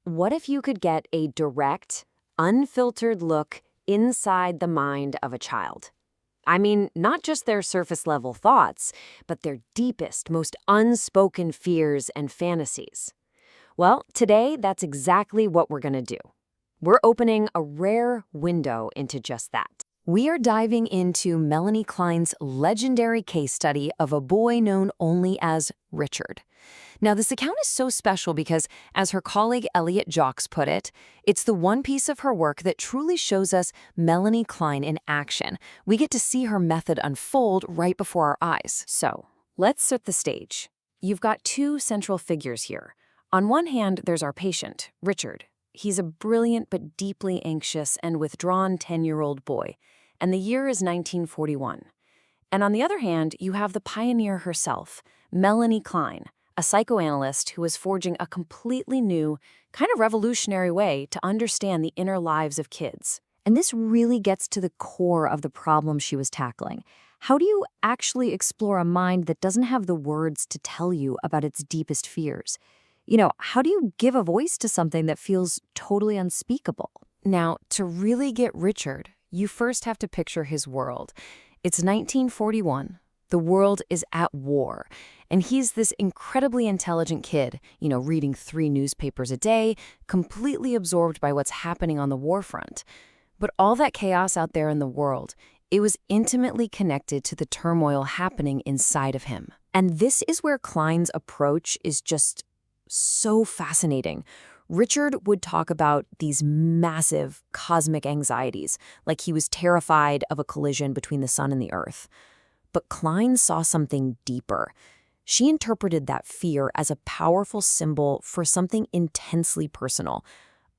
what if you could get a direct, unfiltered look inside the mind of a child? I mean, not just their surface-level thoughts, but their deepest, most unspoken fears and fantasies. Well, today, that's exactly what we're going to do. We're opening a rare window into just that. We are diving into Melanie Klein's legendary case study of a boy known only as Richard. Now, this account is so special because, as her colleague Elliot Jacques put it, it's the one piece of her work that truly shows us Melanie Klein in action. We get to see her method unfold right before our eyes. So, let's set the stage. You've got two central figures here. On one hand, there's our patient, Richard. He's a brilliant but deeply anxious and withdrawn 10-year-old boy, and the year is 1941. And on the other hand, you have the pioneer herself, Melanie Klein, a psychoanalyst who was forging a completely new, kind of revolutionary way to understand the inner lives of kids. And this really gets to the core of the problem she was tackling. How do you actually explore a mind that doesn't have the words to tell you about its deepest fears? How do you give a voice to something that feels totally unspeakable? Now, to really get Richard, you first have to picture his world. It's 1941. The world is at war, and he's this incredibly intelligent kid, reading 3 newspapers a day, completely absorbed by what's happening on the war front. But all that chaos out there in the world, it was intimately connected to the turmoil happening inside of him. And this is where Klein's approach is just so fascinating. Richard would talk about these massive cosmic anxieties, like he was terrified of a collision between the sun and the earth. But Klein saw something deeper. She interpreted that fear as a powerful symbol for something intensely personal,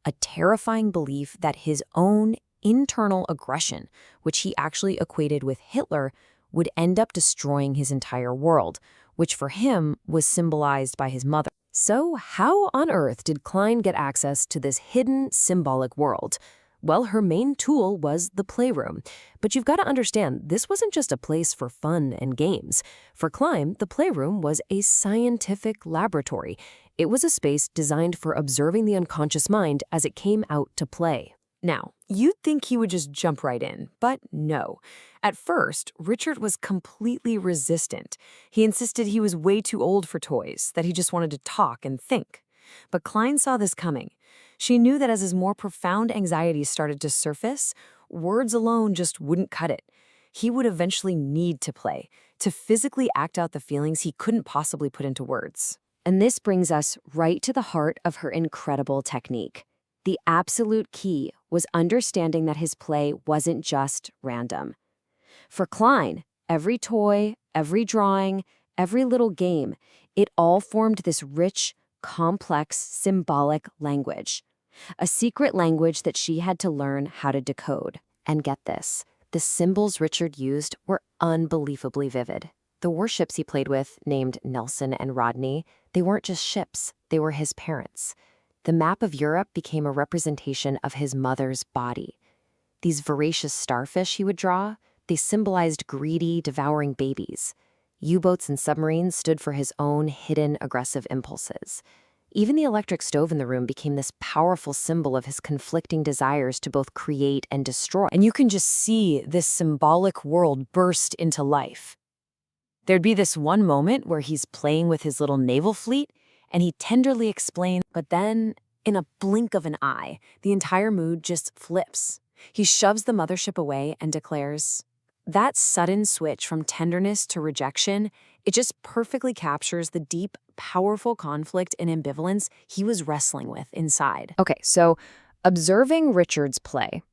a terrifying belief that his own internal aggression, which he actually equated with Hitler, would end up destroying his entire world, which for him was symbolized by his mother. So how on earth did Klein get access to this hidden symbolic world? Well, her main tool was the playroom. But you've got to understand, this wasn't just a place for fun and games. For Klein, the playroom was a scientific laboratory. It was a space designed for observing the unconscious mind as it came out to play. Now, you'd think he would just jump right in, but no. At first, Richard was completely resistant. He insisted he was way too old for toys, that he just wanted to talk and think. But Klein saw this coming. She knew that as his more profound anxieties started to surface, words alone just wouldn't cut it. He would eventually need to play, to physically act out the feelings he couldn't possibly put into words. And this brings us right to the heart of her incredible technique. The absolute key was understanding that his play wasn't just random. For Klein, every toy, every drawing, every little game, it all formed this rich, complex, symbolic language. A secret language that she had to learn how to decode. And get this, the symbols Richard used were unbelievably vivid. The warships he played with, named Nelson and Rodney, they weren't just ships, they were his parents. The map of Europe became a representation of his mother's body. These voracious starfish he would draw, they symbolized greedy, devouring babies. U-boats and submarines stood for his own hidden, aggressive impulses. Even the electric stove in the room became this powerful symbol of his conflicting desires to both create and destroy. And you can just see this symbolic world burst into life. There'd be this one moment where he's playing with his little naval fleet, and he tenderly explains, but then, in a blink of an eye, the entire mood just flips. He shoves the mothership away and declares, that sudden switch from tenderness to rejection, it just perfectly captures the deep, powerful conflict and ambivalence he was wrestling with inside. Okay, so observing Richard's play,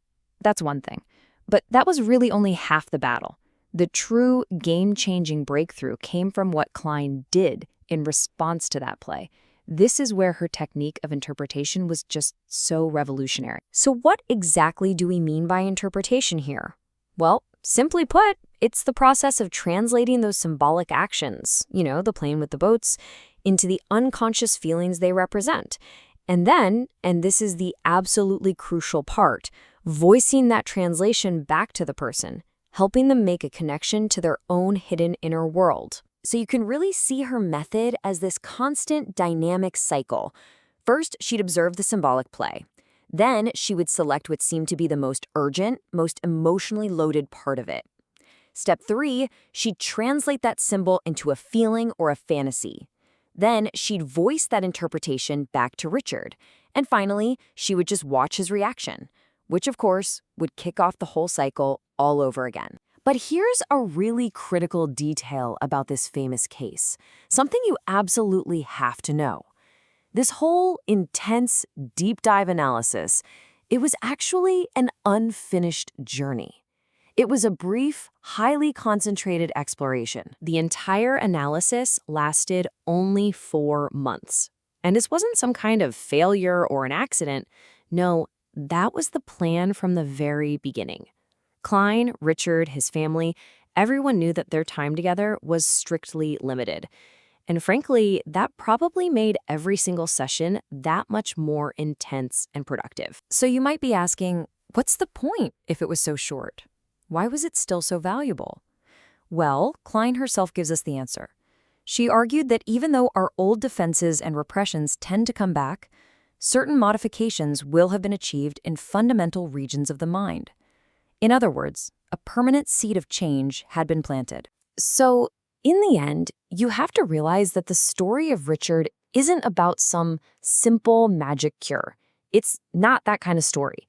that's one thing. But that was really only half the battle. The true game-changing breakthrough came from what Klein did in response to that play. This is where her technique of interpretation was just so revolutionary. So what exactly do we mean by interpretation here? Well, simply put, it's the process of translating those symbolic actions, the playing with the boats, into the unconscious feelings they represent. And then, and this is the absolutely crucial part, voicing that translation back to the person, helping them make a connection to their own hidden inner world. So you can really see her method as this constant dynamic cycle. First, she'd observe the symbolic play. Then, she would select what seemed to be the most urgent, most emotionally loaded part of it. Step 3, she'd translate that symbol into a feeling or a fantasy. Then, she'd voice that interpretation back to Richard. And finally, she would just watch his reaction, which, of course, would kick off the whole cycle all over again. But here's a really critical detail about this famous case, something you absolutely have to know. This whole intense, deep dive analysis, it was actually an unfinished journey. It was a brief, highly concentrated exploration. The entire analysis lasted only 4 months. And this wasn't some kind of failure or an accident. No, that was the plan from the very beginning. Klein, Richard, his family, everyone knew that their time together was strictly limited. And frankly, that probably made every single session that much more intense and productive. So you might be asking, what's the point if it was so short? Why was it still so valuable? Well, Klein herself gives us the answer. She argued that even though our old defenses and repressions tend to come back, certain modifications will have been achieved in fundamental regions of the mind. In other words, a permanent seed of change had been planted. So, in the end, you have to realize that the story of Richard isn't about some simple magic cure. It's not that kind of story.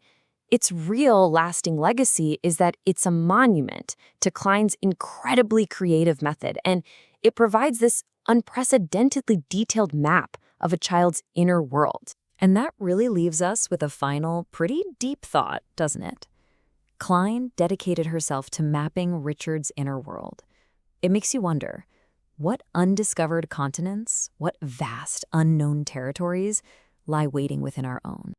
Its real lasting legacy is that it's a monument to Klein's incredibly creative method, and it provides this unprecedentedly detailed map of a child's inner world. And that really leaves us with a final, pretty deep thought, doesn't it? Klein dedicated herself to mapping Richard's inner world. It makes you wonder, what undiscovered continents, what vast unknown territories lie waiting within our own?